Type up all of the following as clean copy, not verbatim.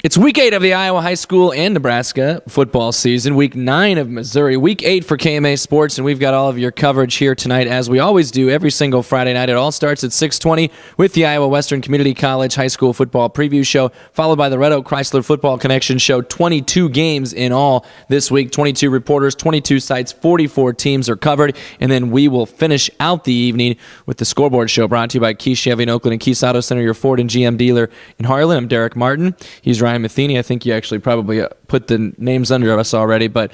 It's week 8 of the Iowa high school and Nebraska football season, week 9 of Missouri, week 8 for KMA Sports, and we've got all of your coverage here tonight, as we always do every single Friday night. It all starts at 6:20 with the Iowa Western Community College high school football preview show, followed by the Red Oak Chrysler Football Connection show. 22 games in all this week, 22 reporters, 22 sites, 44 teams are covered, and then we will finish out the evening with the scoreboard show, brought to you by Key Chevy in Oakland and Keys Auto Center, your Ford and GM dealer in Harlan. I'm Derek Martin. He's Ryan Matheny. I think you actually probably put the names under us already, but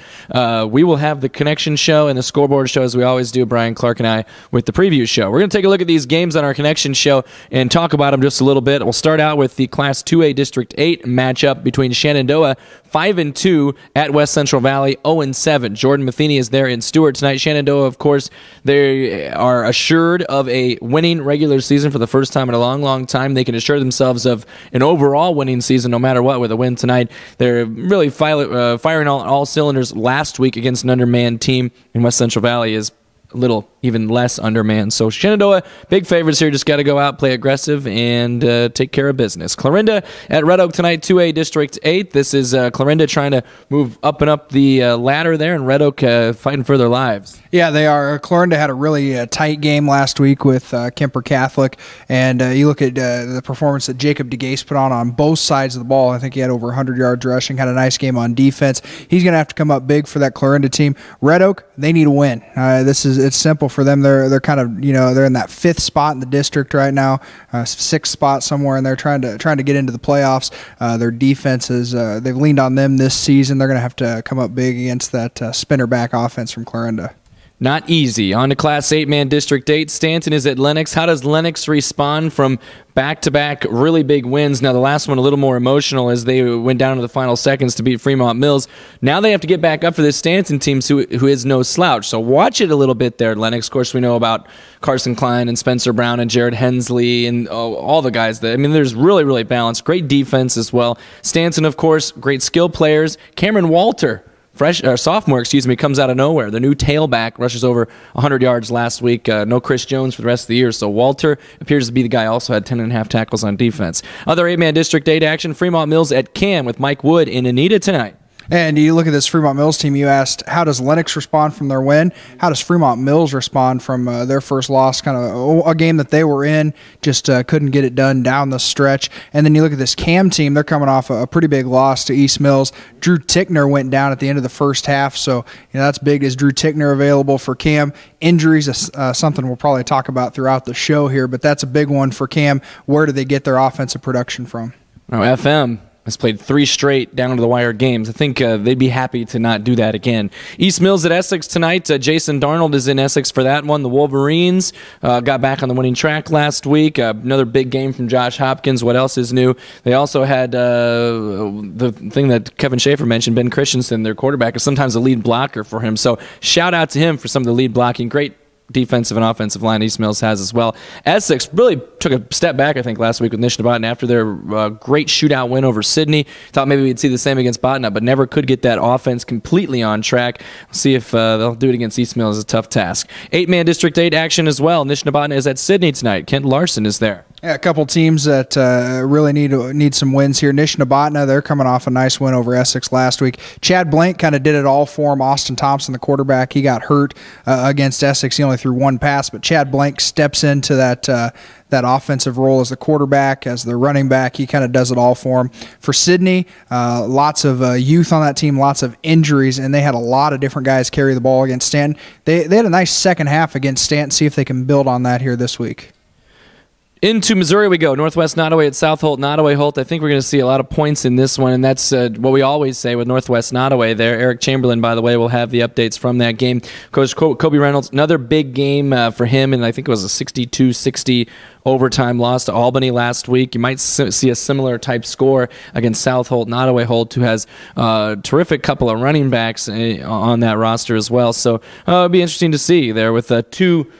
we will have the connection show and the scoreboard show, as we always do, Brian Clark and I, with the preview show. We're going to take a look at these games on our connection show and talk about them just a little bit. We'll start out with the Class 2A District 8 matchup between Shenandoah, 5-2, at West Central Valley, 0-7. Jordan Matheny is there in Stewart tonight. Shenandoah, of course, they are assured of a winning regular season for the first time in a long, long time. They can assure themselves of an overall winning season no matter what with a win tonight. They're really firing on all cylinders last week against an undermanned team, and West Central Valley is a little even less undermanned. So Shenandoah, big favorites here. Just got to go out, play aggressive, and take care of business. Clarinda at Red Oak tonight, 2A District 8. This is Clarinda trying to move up and up the ladder there, and Red Oak fighting for their lives. Yeah, they are. Clarinda had a really tight game last week with Kemper Catholic, and you look at the performance that Jacob DeGase put on both sides of the ball. I think he had over 100 yards rushing, had a nice game on defense. He's going to have to come up big for that Clarinda team. Red Oak, they need a win. It's simple for them. They're kind of, they're in that 5th spot in the district right now, 6th spot somewhere, and they're trying to get into the playoffs. Their defense is they've leaned on them this season. They're going to have to come up big against that spinner back offense from Clarinda. Not easy. On to Class 8-man District 8. Stanton is at Lenox. How does Lenox respond from back-to-back really big wins? Now, the last one a little more emotional as they went down to the final seconds to beat Fremont Mills. Now they have to get back up for this Stanton team who is no slouch. So watch it a little bit there, Lenox. Of course, we know about Carson Klein and Spencer Brown and Jared Hensley and all the guys. There's really, really balanced. Great defense as well. Stanton, of course, great skill players. Cameron Walter, sophomore, comes out of nowhere. The new tailback rushes over 100 yards last week. No Chris Jones for the rest of the year, so Walter appears to be the guy. Also had 10.5 tackles on defense. Other 8-man District 8 action, Fremont Mills at Cam with Mike Wood in Anita tonight. And you look at this Fremont Mills team, you asked, how does Lenox respond from their win? How does Fremont Mills respond from their first loss? Kind of a game that they were in, just couldn't get it done down the stretch. And then you look at this Cam team, they're coming off a pretty big loss to East Mills. Drew Tickner went down at the end of the first half, so that's big. Is Drew Tickner available for Cam? Injuries is something we'll probably talk about throughout the show here, but that's a big one for Cam. Where do they get their offensive production from? FM has played 3 straight down-to-the-wire games. I think they'd be happy to not do that again. East Mills at Essex tonight. Jason Darnold is in Essex for that one. The Wolverines got back on the winning track last week. Another big game from Josh Hopkins. What else is new? They also had the thing that Kevin Schaefer mentioned, Ben Christensen, their quarterback, is sometimes a lead blocker for him. So shout out to him for some of the lead blocking. Great defensive and offensive line East Mills has as well. Essex really took a step back, I think, last week with Nishnabotna after their great shootout win over Sydney. Thought maybe we'd see the same against Botna, but never could get that offense completely on track. We'll see if they'll do it against East Mills. It's a tough task. 8-man District 8 action as well. Nishnabotna is at Sydney tonight. Kent Larson is there. Yeah, a couple teams that really need some wins here. Nishnabotna, they're coming off a nice win over Essex last week. Chad Blank kind of did it all for him. Austin Thompson, the quarterback, he got hurt against Essex. He only threw 1 pass, but Chad Blank steps into that offensive role as the quarterback, as the running back. He kind of does it all for him. For Sydney, lots of youth on that team, lots of injuries, and they had a lot of different guys carry the ball against Stanton. They had a nice second half against Stanton. See if they can build on that here this week. Into Missouri we go. Northwest Nottoway at South Holt. Nottoway Holt, I think we're going to see a lot of points in this one, and that's what we always say with Northwest Nottoway there. Eric Chamberlain, by the way, will have the updates from that game. Coach Kobe Reynolds, another big game for him, and I think it was a 62-60 overtime loss to Albany last week. You might see a similar type score against South Holt. Nottoway Holt, who has a terrific couple of running backs on that roster as well. So it'll be interesting to see there with two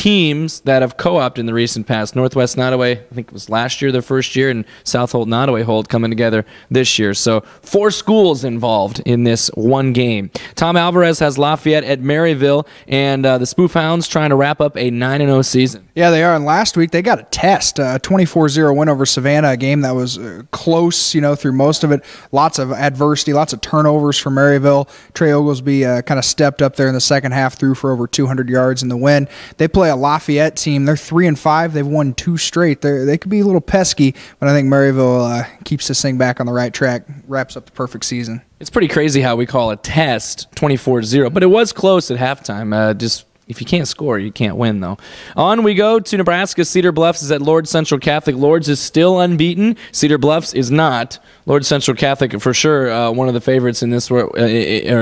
teams that have co-opted in the recent past. Northwest Nottoway, I think it was last year, their first year, and South Holt Nottoway Holt coming together this year. So 4 schools involved in this one game. Tom Alvarez has Lafayette at Maryville, and the Spoof Hounds trying to wrap up a 9-0 season. Yeah, they are. And last week they got a test, a 24-0 win over Savannah, a game that was close, through most of it. Lots of adversity, lots of turnovers for Maryville. Trey Oglesby kind of stepped up there in the second half, threw for over 200 yards in the win. They play a Lafayette team. They're 3-5. They've won 2 straight. They could be a little pesky, but I think Maryville keeps this thing back on the right track, wraps up the perfect season. It's pretty crazy how we call a test 24-0, but it was close at halftime. Just if you can't score, you can't win, though. On we go to Nebraska. Cedar Bluffs is at Lord Central Catholic. Lords is still unbeaten. Cedar Bluffs is not. Lord Central Catholic, for sure, one of the favorites in this, or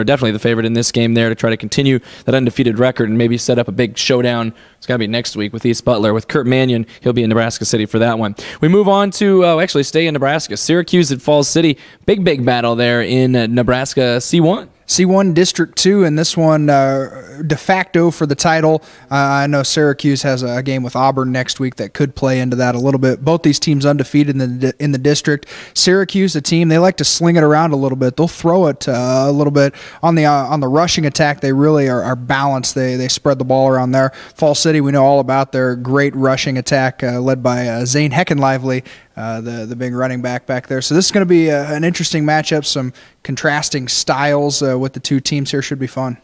definitely the favorite in this game there to try to continue that undefeated record and maybe set up a big showdown. It's got to be next week with East Butler. With Kurt Mannion, he'll be in Nebraska City for that one. We move on to, actually stay in Nebraska. Syracuse at Falls City. Big battle there in Nebraska C1. C1 District 2, and this one de facto for the title. I know Syracuse has a game with Auburn next week that could play into that a little bit. Both these teams undefeated in the district. Syracuse, a team, they like to sling it around a little bit. They'll throw it a little bit. On the rushing attack, they really are balanced. They spread the ball around there. Fall City, we know all about their great rushing attack led by Zane Heckenlively, the big running back there. So this is going to be an interesting matchup, some contrasting styles with the two teams here. Should be fun.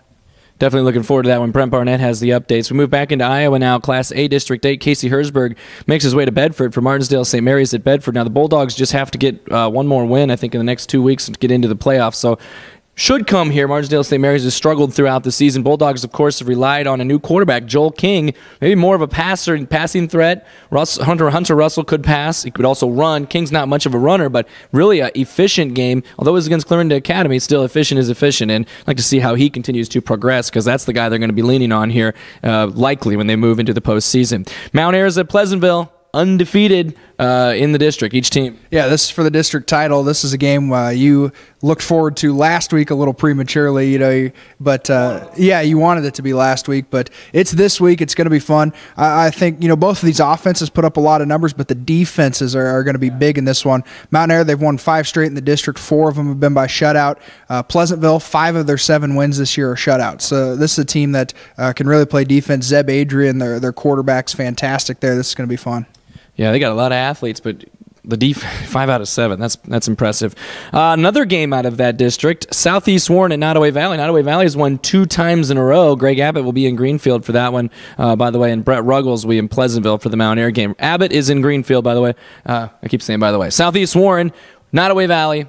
Definitely looking forward to that one. Brent Barnett has the updates. We move back into Iowa now. Class A District 8, Casey Herzberg makes his way to Bedford for Martinsdale St. Mary's at Bedford. Now the Bulldogs just have to get one more win, I think, in the next 2 weeks to get into the playoffs. So should come here. Martinsdale St. Mary's has struggled throughout the season. Bulldogs, of course, have relied on a new quarterback, Joel King, maybe more of a passing threat. Hunter Russell could pass. He could also run. King's not much of a runner, but really an efficient game. Although it was against Clarinda Academy, still efficient is efficient, and I'd like to see how he continues to progress because that's the guy they're going to be leaning on here likely when they move into the postseason. Mount Ayr is at Pleasantville. Undefeated in the district, each team. Yeah, this is for the district title. This is a game you looked forward to last week a little prematurely, but yeah, you wanted it to be last week, but it's this week. It's going to be fun. I think, both of these offenses put up a lot of numbers, but the defenses are going to be big in this one. Mount Ayr, they've won 5 straight in the district. 4 of them have been by shutout. Pleasantville, 5 of their 7 wins this year are shutouts. So this is a team that can really play defense. Zeb Adrian, their quarterback's fantastic there. This is going to be fun. Yeah, they got a lot of athletes, but the 5 out of 7, that's impressive. Another game out of that district, Southeast Warren and Nottoway Valley. Nottoway Valley has won 2 times in a row. Greg Abbott will be in Greenfield for that one, by the way, and Brett Ruggles will be in Pleasantville for the Mount Ayr game. Abbott is in Greenfield, by the way. I keep saying by the way. Southeast Warren, Nottoway Valley,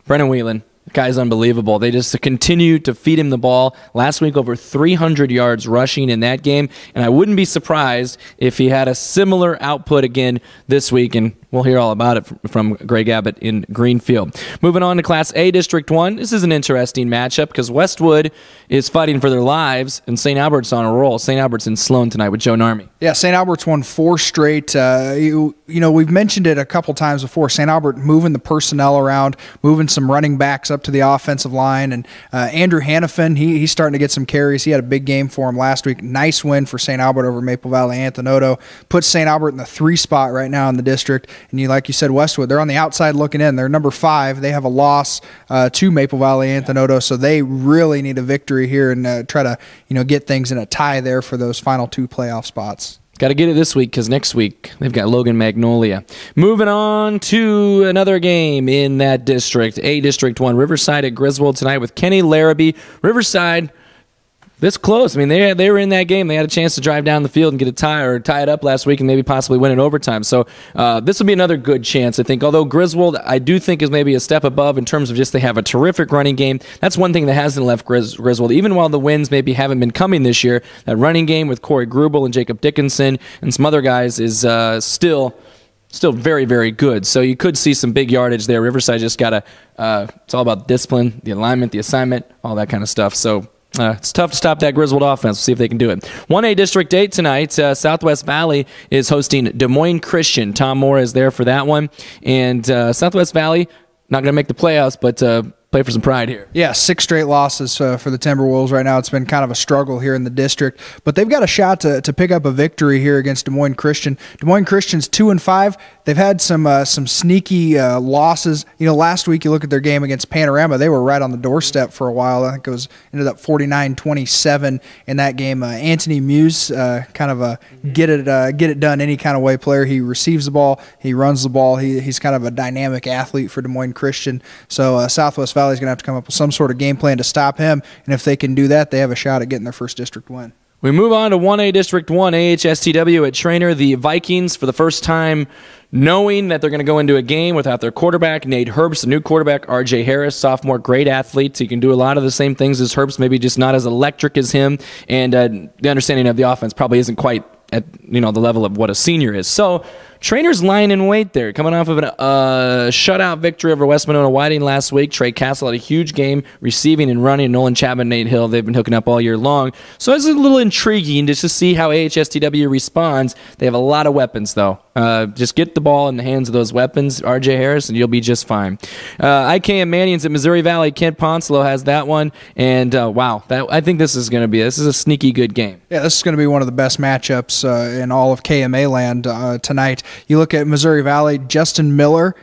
Brennan Whelan. The guy's unbelievable. They just continue to feed him the ball. Last week, over 300 yards rushing in that game, and I wouldn't be surprised if he had a similar output again this week, and we'll hear all about it from Greg Abbott in Greenfield. Moving on to Class A District 1. This is an interesting matchup because Westwood is fighting for their lives, and St. Albert's on a roll. St. Albert's in Sloan tonight with Joe Narmy. Yeah, St. Albert's won 4 straight. We've mentioned it a couple times before. St. Albert moving the personnel around, moving some running backs up to the offensive line, and Andrew Hannafin, he's starting to get some carries. He had a big game for him last week. Nice win for St. Albert over Maple Valley Anthenoto. Puts St. Albert in the 3 spot right now in the district. And like you said, Westwood, they're on the outside looking in. They're number 5. They have a loss to Maple Valley Anthenoto, so they really need a victory here and try to get things in a tie there for those final 2 playoff spots. Got to get it this week because next week they've got Logan Magnolia. Moving on to another game in that district, A District 1. Riverside at Griswold tonight with Kenny Larrabee. Riverside, this close. I mean, they were in that game. They had a chance to drive down the field and get a tie or tie it up last week and maybe possibly win in overtime. So this will be another good chance, I think. Although Griswold, I do think, is maybe a step above in terms of just they have a terrific running game. That's one thing that hasn't left Griswold. Even while the wins maybe haven't been coming this year, that running game with Corey Grubel and Jacob Dickinson and some other guys is still very, very good. So you could see some big yardage there. Riverside just got to it's all about discipline, the alignment, the assignment, all that kind of stuff. So it's tough to stop that Griswold offense. We'll see if they can do it. 1A District 8 tonight. Southwest Valley is hosting Des Moines Christian. Tom Moore is there for that one. And Southwest Valley, not going to make the playoffs, but play for some pride here. Yeah, 6 straight losses for the Timberwolves right now. It's been kind of a struggle here in the district, but they've got a shot to pick up a victory here against Des Moines Christian. Des Moines Christian's 2-5. They've had some sneaky losses. You know, last week you look at their game against Panorama, they were right on the doorstep for a while. I think it ended up 49-27 in that game. Anthony Muse, kind of a get it done any kind of way player. He receives the ball, he runs the ball. He's kind of a dynamic athlete for Des Moines Christian. So Southwest Valley is going to have to come up with some sort of game plan to stop him, and if they can do that, they have a shot at getting their first district win. We move on to 1A District 1, AHSTW at Trainer. The Vikings, for the first time, knowing that they're going to go into a game without their quarterback, Nate Herbst, the new quarterback, R.J. Harris, sophomore, great athlete. He can do a lot of the same things as Herbst, maybe just not as electric as him, and the understanding of the offense probably isn't quite at the level of what a senior is. So Trainer's lying in wait there, coming off of a shutout victory over West Monona Whiting last week. Trey Castle had a huge game receiving and running. Nolan Chapman, Nate Hill, they've been hooking up all year long. So it's a little intriguing just to see how AHSTW responds. They have a lot of weapons, though. Just get the ball in the hands of those weapons, R.J. Harris, and you'll be just fine. IKM Mannion's at Missouri Valley. Kent Ponslow has that one. And, wow, I think this is a sneaky good game. Yeah, this is going to be one of the best matchups in all of KMAland tonight. You look at Missouri Valley, Justin Miller.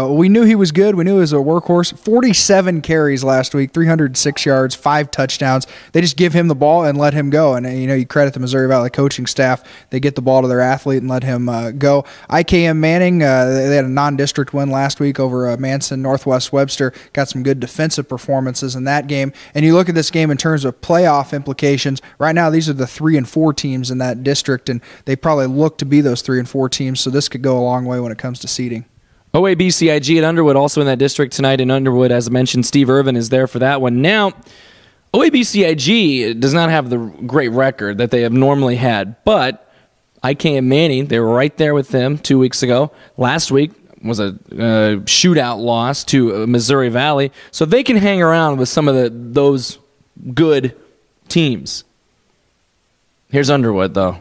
We knew he was good. We knew he was a workhorse. 47 carries last week, 306 yards, 5 touchdowns. They just give him the ball and let him go. And, you credit the Missouri Valley coaching staff. They get the ball to their athlete and let him go. IKM Manning, they had a non-district win last week over Manson, Northwest Webster. Got some good defensive performances in that game. And you look at this game in terms of playoff implications. Right now, these are the 3 and 4 teams in that district, and they probably look to be those 3 and 4 teams. So this could go a long way when it comes to seeding. OABCIG at Underwood, also in that district tonight in Underwood. As I mentioned, Steve Irvin is there for that one. Now, OABCIG does not have the great record that they have normally had, but IKM Manning, they were right there with them 2 weeks ago. Last week was a shootout loss to Missouri Valley, so they can hang around with some of those good teams. Here's Underwood, though.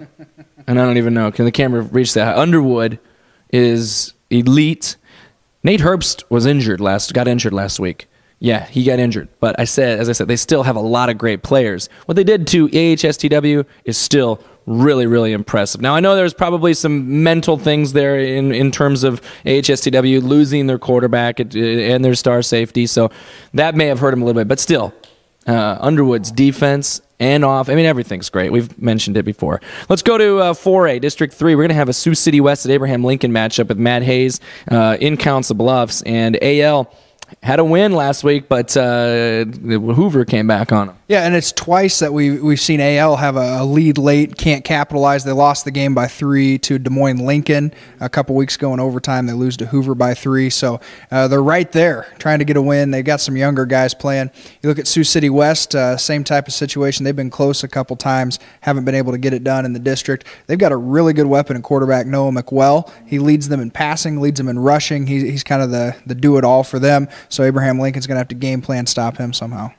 And I don't even know. Can the camera reach that high? Underwood is elite. Nate Herbst got injured last week. Yeah, he got injured. But as I said, they still have a lot of great players. What they did to AHSTW is still really, really impressive. Now, I know there's probably some mental things there in terms of AHSTW losing their quarterback and their star safety, so that may have hurt him a little bit. But still, Underwood's defense and off. I mean, everything's great. We've mentioned it before. Let's go to 4A, District 3. We're going to have a Sioux City West at Abraham Lincoln matchup with Matt Hayes in Council Bluffs. And AL had a win last week, but Hoover came back on them. Yeah, and it's twice that we've seen AL have a lead late, can't capitalize. They lost the game by 3 to Des Moines Lincoln a couple weeks ago in overtime. They lose to Hoover by 3, so they're right there trying to get a win. They've got some younger guys playing. You look at Sioux City West, same type of situation. They've been close a couple times, haven't been able to get it done in the district. They've got a really good weapon in quarterback Noah McWell. He leads them in passing, leads them in rushing. He's kind of the do-it-all for them, so Abraham Lincoln's going to have to game plan stop him somehow.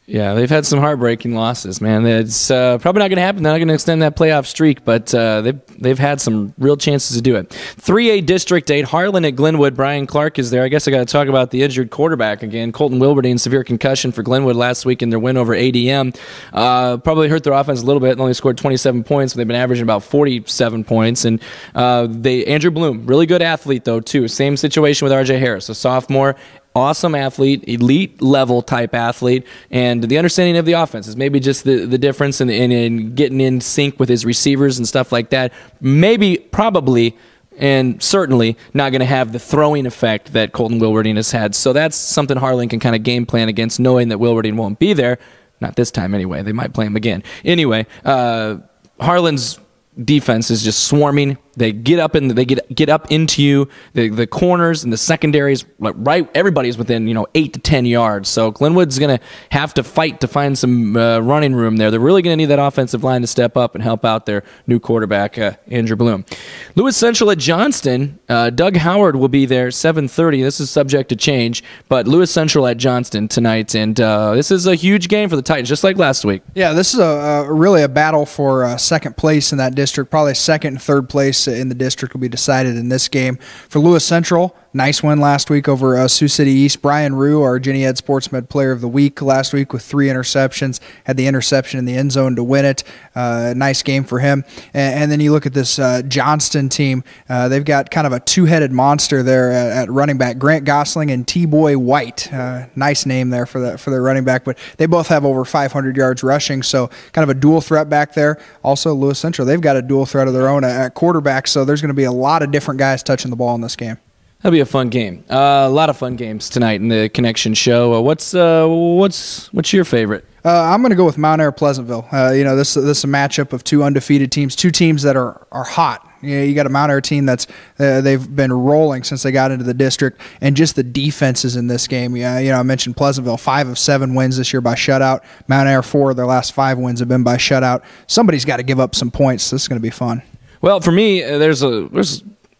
Yeah, they've had some heartbreaking losses, man. It's probably not going to happen. They're not going to extend that playoff streak, but they've had some real chances to do it. 3A District 8, Harlan at Glenwood. Brian Clark is there. I guess I got to talk about the injured quarterback again. Colton Wilberdine, severe concussion for Glenwood last week in their win over ADM. Probably hurt their offense a little bit. They only scored 27 points, but they've been averaging about 47 points. And Andrew Bloom, really good athlete, though, too. Same situation with R.J. Harris, a sophomore. Awesome athlete, elite level type athlete, and the understanding of the offense is maybe just the difference in getting in sync with his receivers and stuff like that. Maybe, probably, and certainly not going to have the throwing effect that Colton Wilberdine has had. So that's something Harlan can kind of game plan against, knowing that Wilberdine won't be there. Not this time anyway. They might play him again. Anyway, Harlan's defense is just swarming. They get up into you. The corners and the secondaries, right? Everybody's within 8 to 10 yards. So Glenwood's going to have to fight to find some running room there. They're really going to need that offensive line to step up and help out their new quarterback, Andrew Bloom. Lewis Central at Johnston. Doug Howard will be there 7:30. This is subject to change, but Lewis Central at Johnston tonight, and this is a huge game for the Titans, just like last week. Yeah, this is really a battle for second place in that district. Probably second and third place in the district will be decided in this game. For Lewis Central, Nice win last week over Sioux City East. Brian Rue, our Jenny Ed Sportsmed Player of the Week last week with 3 interceptions, had the interception in the end zone to win it. Nice game for him. And then you look at this Johnston team. They've got kind of a two-headed monster there at running back, Grant Gosling and T-Boy White. Nice name there for their running back, but they both have over 500 yards rushing, so kind of a dual threat back there. Also, Lewis Central, they've got a dual threat of their own at quarterback, so there's going to be a lot of different guys touching the ball in this game. That'll be a fun game. A lot of fun games tonight in the Connection Show. What's your favorite? I'm going to go with Mount Ayr Pleasantville. This is a matchup of 2 undefeated teams, 2 teams that are hot. You got a Mount Ayr team that's they've been rolling since they got into the district, and just the defenses in this game. I mentioned Pleasantville, 5 of 7 wins this year by shutout. Mount Ayr, 4 of their last 5 wins have been by shutout. Somebody's got to give up some points. This is going to be fun. Well, for me, there's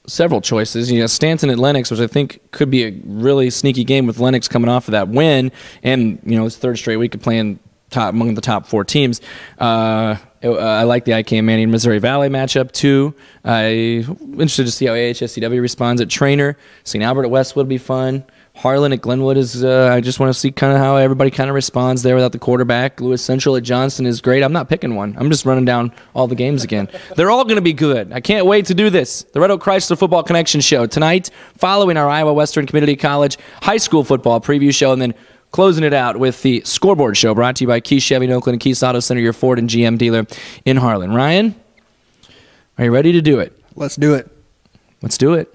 several choices. Stanton at Lenox, which I think could be a really sneaky game with Lenox coming off of that win, and it's 3rd straight week of playing among the top 4 teams. I like the KMA and Missouri Valley matchup too. I'm interested to see how AHSCW responds at Trainer. St. Albert at Westwood would be fun. Harlan at Glenwood is, I just want to see kind of how everybody kind of responds there without the quarterback. Lewis Central at Johnston is great. I'm not picking one. I'm just running down all the games again. They're all going to be good. I can't wait to do this. The Red Oak Chrysler Football Connection Show tonight, following our Iowa Western Community College high school football preview show, and then closing it out with the Scoreboard Show, brought to you by Key Chevy in Oakland and Keys Auto Center, your Ford and GM dealer in Harlan. Ryan, are you ready to do it? Let's do it. Let's do it.